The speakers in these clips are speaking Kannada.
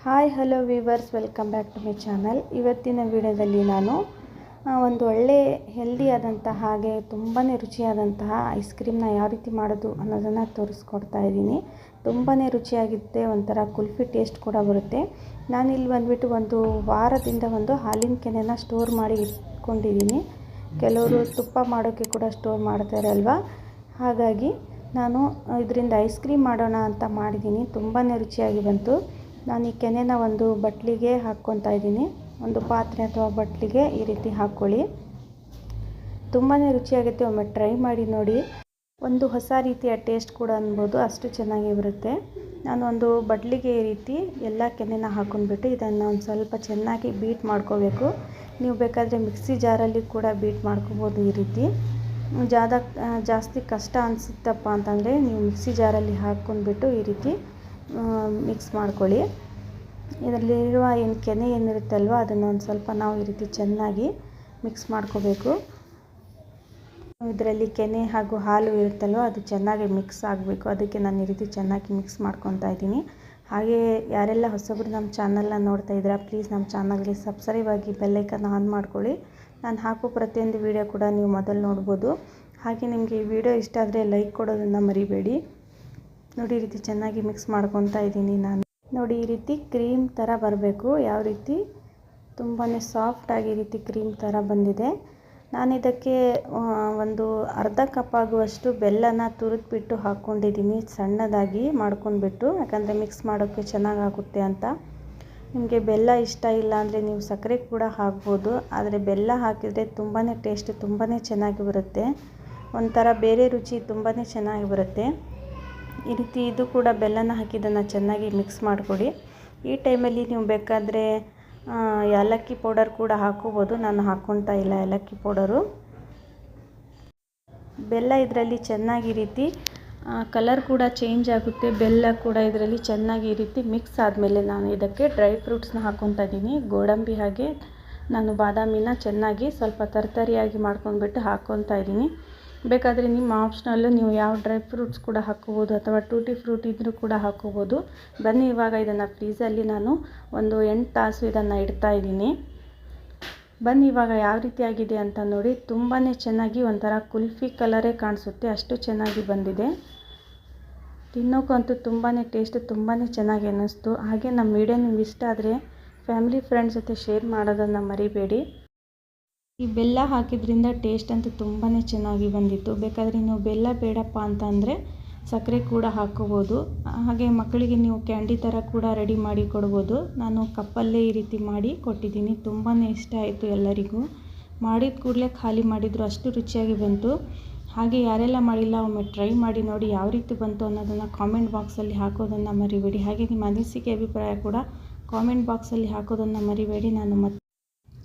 Hi hello viewers, welcome back to my channel. ಇವತ್ತಿನ ವಿಡಿಯೋದಲ್ಲಿ ನಾನು ಒಂದು ಒಳ್ಳೆ ಹೆಲ್ದಿ ಆದಂತಹ ಹಾಗೆ ತುಂಬಾ ರುಚಿಯಾದಂತಹ ಐಸ್ ಕ್ರೀಮ್ನ ಯಾವ ರೀತಿ ಮಾಡೋದು ಅನ್ನೋದನ್ನು ತೋರಿಸ್ಕೊಡ್ತಾ ಇದ್ದೀನಿ. ತುಂಬಾ ರುಚಿಯಾಗಿರುತ್ತೆ, ಒಂಥರ ಕುಲ್ಫಿ ಟೇಸ್ಟ್ ಕೂಡ ಬರುತ್ತೆ. ನಾನಿಲ್ಲಿ ಬಂದುಬಿಟ್ಟು ಒಂದು ವಾರದಿಂದ ಒಂದು ಹಾಲಿನ ಕೆನೆನ ಸ್ಟೋರ್ ಮಾಡಿ ಇಟ್ಕೊಂಡಿದ್ದೀನಿ. ಕೆಲವರು ತುಪ್ಪ ಮಾಡೋಕ್ಕೆ ಕೂಡ ಸ್ಟೋರ್ ಮಾಡ್ತಾರೆ ಅಲ್ವಾ, ಹಾಗಾಗಿ ನಾನು ಇದರಿಂದ ಐಸ್ ಕ್ರೀಮ್ ಮಾಡೋಣ ಅಂತ ಮಾಡಿದ್ದೀನಿ. ತುಂಬಾ ರುಚಿಯಾಗಿ ಬಂತು. ನಾನು ಈ ಕೆನೆನ ಒಂದು ಬಟ್ಲಿಗೆ ಹಾಕ್ಕೊತಾ ಇದ್ದೀನಿ. ಒಂದು ಪಾತ್ರೆ ಅಥವಾ ಬಟ್ಲಿಗೆ ಈ ರೀತಿ ಹಾಕ್ಕೊಳ್ಳಿ. ತುಂಬಾ ರುಚಿಯಾಗುತ್ತೆ, ಒಮ್ಮೆ ಟ್ರೈ ಮಾಡಿ ನೋಡಿ. ಒಂದು ಹೊಸ ರೀತಿಯ ಟೇಸ್ಟ್ ಕೂಡ ಅನ್ಬೋದು, ಅಷ್ಟು ಚೆನ್ನಾಗಿ ಬರುತ್ತೆ. ನಾನು ಒಂದು ಬಟ್ಲಿಗೆ ಈ ರೀತಿ ಎಲ್ಲ ಕೆನೆನ ಹಾಕ್ಕೊಂಡ್ಬಿಟ್ಟು ಇದನ್ನು ಒಂದು ಸ್ವಲ್ಪ ಚೆನ್ನಾಗಿ ಬೀಟ್ ಮಾಡ್ಕೋಬೇಕು. ನೀವು ಬೇಕಾದರೆ ಮಿಕ್ಸಿ ಜಾರಲ್ಲಿ ಕೂಡ ಬೀಟ್ ಮಾಡ್ಕೋಬೋದು. ಈ ರೀತಿ ಜಾಸ್ತಿ ಕಷ್ಟ ಅನಿಸುತ್ತಪ್ಪ ಅಂತಂದರೆ ನೀವು ಮಿಕ್ಸಿ ಜಾರಲ್ಲಿ ಹಾಕ್ಕೊಂಡ್ಬಿಟ್ಟು ಈ ರೀತಿ ಮಿಕ್ಸ್ ಮಾಡ್ಕೊಳ್ಳಿ. ಇದರಲ್ಲಿರುವ ಕೆನೆ ಏನಿರುತ್ತಲ್ವ ಅದನ್ನು ಒಂದು ಸ್ವಲ್ಪ ನಾವು ಈ ರೀತಿ ಚೆನ್ನಾಗಿ ಮಿಕ್ಸ್ ಮಾಡ್ಕೋಬೇಕು. ಇದರಲ್ಲಿ ಕೆನೆ ಹಾಗೂ ಹಾಲು ಇರುತ್ತಲ್ವ ಅದು ಚೆನ್ನಾಗಿ ಮಿಕ್ಸ್ ಆಗಬೇಕು. ಅದಕ್ಕೆ ನಾನು ಈ ರೀತಿ ಚೆನ್ನಾಗಿ ಮಿಕ್ಸ್ ಮಾಡ್ಕೊತಾ ಇದ್ದೀನಿ. ಹಾಗೆ ಯಾರೆಲ್ಲ ಹೊಸಬರು ನಮ್ಮ ಚಾನಲ್ನ ನೋಡ್ತಾ ಇದ್ದೀರಾ, ಪ್ಲೀಸ್ ನಮ್ಮ ಚಾನಲ್ಗೆ ಸಬ್ಸ್ಕ್ರೈಬ್ ಆಗಿ ಬೆಲ್ಲೈಕನ್ ಆನ್ ಮಾಡ್ಕೊಳ್ಳಿ. ನಾನು ಹಾಕೋ ಪ್ರತಿಯೊಂದು ವಿಡಿಯೋ ಕೂಡ ನೀವು ಮೊದಲು ನೋಡ್ಬೋದು. ಹಾಗೆ ನಿಮಗೆ ಈ ವಿಡಿಯೋ ಇಷ್ಟ ಆದರೆ ಲೈಕ್ ಕೊಡೋದನ್ನು ಮರಿಬೇಡಿ. ನೋಡಿ, ಈ ರೀತಿ ಚೆನ್ನಾಗಿ ಮಿಕ್ಸ್ ಮಾಡ್ಕೊತಾ ಇದ್ದೀನಿ ನಾನು. ನೋಡಿ, ಈ ರೀತಿ ಕ್ರೀಮ್ ಥರ ಬರಬೇಕು. ಯಾವ ರೀತಿ ತುಂಬಾ ಸಾಫ್ಟಾಗಿ ಈ ರೀತಿ ಕ್ರೀಮ್ ಥರ ಬಂದಿದೆ. ನಾನು ಇದಕ್ಕೆ ಒಂದು ಅರ್ಧ ಕಪ್ ಆಗುವಷ್ಟು ಬೆಲ್ಲನ ತುರಿದ್ಬಿಟ್ಟು ಹಾಕ್ಕೊಂಡಿದ್ದೀನಿ, ಸಣ್ಣದಾಗಿ ಮಾಡ್ಕೊಂಡ್ಬಿಟ್ಟು, ಯಾಕಂದರೆ ಮಿಕ್ಸ್ ಮಾಡೋಕ್ಕೆ ಚೆನ್ನಾಗಾಗುತ್ತೆ ಅಂತ. ನಿಮಗೆ ಬೆಲ್ಲ ಇಷ್ಟ ಇಲ್ಲ ಅಂದರೆ ನೀವು ಸಕ್ಕರೆ ಕೂಡ ಹಾಕ್ಬೋದು. ಆದರೆ ಬೆಲ್ಲ ಹಾಕಿದರೆ ತುಂಬಾ ಟೇಸ್ಟ್ ತುಂಬಾ ಚೆನ್ನಾಗಿ ಬರುತ್ತೆ. ಒಂಥರ ಬೇರೆ ರುಚಿ ತುಂಬಾ ಚೆನ್ನಾಗಿ ಬರುತ್ತೆ. ಈ ರೀತಿ ಇದು ಕೂಡ ಬೆಲ್ಲನ ಹಾಕಿದ್ದನ್ನು ಚೆನ್ನಾಗಿ ಮಿಕ್ಸ್ ಮಾಡಿಕೊಡಿ. ಈ ಟೈಮಲ್ಲಿ ನೀವು ಬೇಕಾದರೆ ಏಲಕ್ಕಿ ಪೌಡರ್ ಕೂಡ ಹಾಕೋಬೋದು. ನಾನು ಹಾಕ್ಕೊತಾ ಇಲ್ಲ ಏಲಕ್ಕಿ ಪೌಡರು. ಬೆಲ್ಲ ಇದರಲ್ಲಿ ಚೆನ್ನಾಗಿ ಈ ರೀತಿ ಕಲರ್ ಕೂಡ ಚೇಂಜ್ ಆಗುತ್ತೆ. ಬೆಲ್ಲ ಕೂಡ ಇದರಲ್ಲಿ ಚೆನ್ನಾಗಿ ಈ ರೀತಿ ಮಿಕ್ಸ್ ಆದಮೇಲೆ ನಾನು ಇದಕ್ಕೆ ಡ್ರೈ ಫ್ರೂಟ್ಸ್ನ ಹಾಕ್ಕೊತಾ ಇದ್ದೀನಿ. ಗೋಡಂಬಿ ಹಾಗೆ ನಾನು ಬಾದಾಮಿನ ಚೆನ್ನಾಗಿ ಸ್ವಲ್ಪ ತರಿಯಾಗಿ ಮಾಡ್ಕೊಂಡ್ಬಿಟ್ಟು ಹಾಕ್ಕೊತಾ ಇದ್ದೀನಿ. ಬೇಕಾದರೆ ನಿಮ್ಮ ಆಪ್ಷನಲ್ಲು ನೀವು ಯಾವ ಡ್ರೈ ಫ್ರೂಟ್ಸ್ ಕೂಡ ಹಾಕ್ಕೋಬೋದು, ಅಥವಾ ಟೂಟಿ ಫ್ರೂಟ್ ಇದ್ದರೂ ಕೂಡ ಹಾಕ್ಕೋಬೋದು. ಬನ್ನಿ, ಇವಾಗ ಇದನ್ನು ಫ್ರೀಸಲ್ಲಿ ನಾನು ಒಂದು 8 ತಾಸು ಇದನ್ನು ಇಡ್ತಾ ಇದ್ದೀನಿ. ಬನ್ನಿ ಇವಾಗ ಯಾವ ರೀತಿ ಆಗಿದೆ ಅಂತ ನೋಡಿ. ತುಂಬಾ ಚೆನ್ನಾಗಿ ಒಂಥರ ಕುಲ್ಫಿ ಕಲರೇ ಕಾಣಿಸುತ್ತೆ, ಅಷ್ಟು ಚೆನ್ನಾಗಿ ಬಂದಿದೆ. ತಿನ್ನೋಕ್ಕಂತೂ ತುಂಬಾ ಟೇಸ್ಟ್ ತುಂಬಾ ಚೆನ್ನಾಗಿ ಅನ್ನಿಸ್ತು. ಹಾಗೆ ನಮ್ಮ ವಿಡಿಯೋ ನಿಮ್ಗೆ ಇಷ್ಟ ಆದರೆ ಫ್ಯಾಮಿಲಿ ಫ್ರೆಂಡ್ಸ್ ಜೊತೆ ಶೇರ್ ಮಾಡೋದನ್ನು ಮರಿಬೇಡಿ. ಈ ಬೆಲ್ಲ ಹಾಕಿದ್ರಿಂದ ಟೇಸ್ಟ್ ಅಂತೂ ತುಂಬಾ ಚೆನ್ನಾಗಿ ಬಂದಿತ್ತು. ಬೇಕಾದರೆ ನೀವು ಬೆಲ್ಲ ಬೇಡಪ್ಪ ಅಂತ ಅಂದರೆ ಸಕ್ಕರೆ ಕೂಡ ಹಾಕ್ಕೋಬೋದು. ಹಾಗೆ ಮಕ್ಕಳಿಗೆ ನೀವು ಕ್ಯಾಂಡಿ ಥರ ಕೂಡ ರೆಡಿ ಮಾಡಿ ಕೊಡ್ಬೋದು. ನಾನು ಕಪ್ಪಲ್ಲೇ ಈ ರೀತಿ ಮಾಡಿ ಕೊಟ್ಟಿದ್ದೀನಿ. ತುಂಬಾ ಇಷ್ಟ ಆಯಿತು ಎಲ್ಲರಿಗೂ. ಮಾಡಿದ ಕೂಡಲೇ ಖಾಲಿ ಮಾಡಿದರು, ಅಷ್ಟು ರುಚಿಯಾಗಿ ಬಂತು. ಹಾಗೆ ಯಾರೆಲ್ಲ ಮಾಡಿಲ್ಲ ಒಮ್ಮೆ ಟ್ರೈ ಮಾಡಿ ನೋಡಿ ಯಾವ ರೀತಿ ಬಂತು ಅನ್ನೋದನ್ನು ಕಾಮೆಂಟ್ ಬಾಕ್ಸಲ್ಲಿ ಹಾಕೋದನ್ನು ಮರಿಬೇಡಿ. ಹಾಗೆ ನಿಮ್ಮ ಅನಿಸಿಕೆ ಅಭಿಪ್ರಾಯ ಕೂಡ ಕಾಮೆಂಟ್ ಬಾಕ್ಸಲ್ಲಿ ಹಾಕೋದನ್ನು ಮರಿಬೇಡಿ.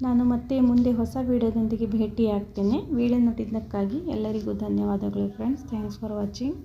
ನಾನು ಮತ್ತೆ ಮುಂದೆ ಹೊಸ ವಿಡಿಯೋದೊಂದಿಗೆ ಭೇಟಿ ಆಗ್ತೇನೆ. ವಿಡಿಯೋ ನೋಡಿದ್ದಕ್ಕಾಗಿ ಎಲ್ಲರಿಗೂ ಧನ್ಯವಾದಗಳು ಫ್ರೆಂಡ್ಸ್. Thanks for watching.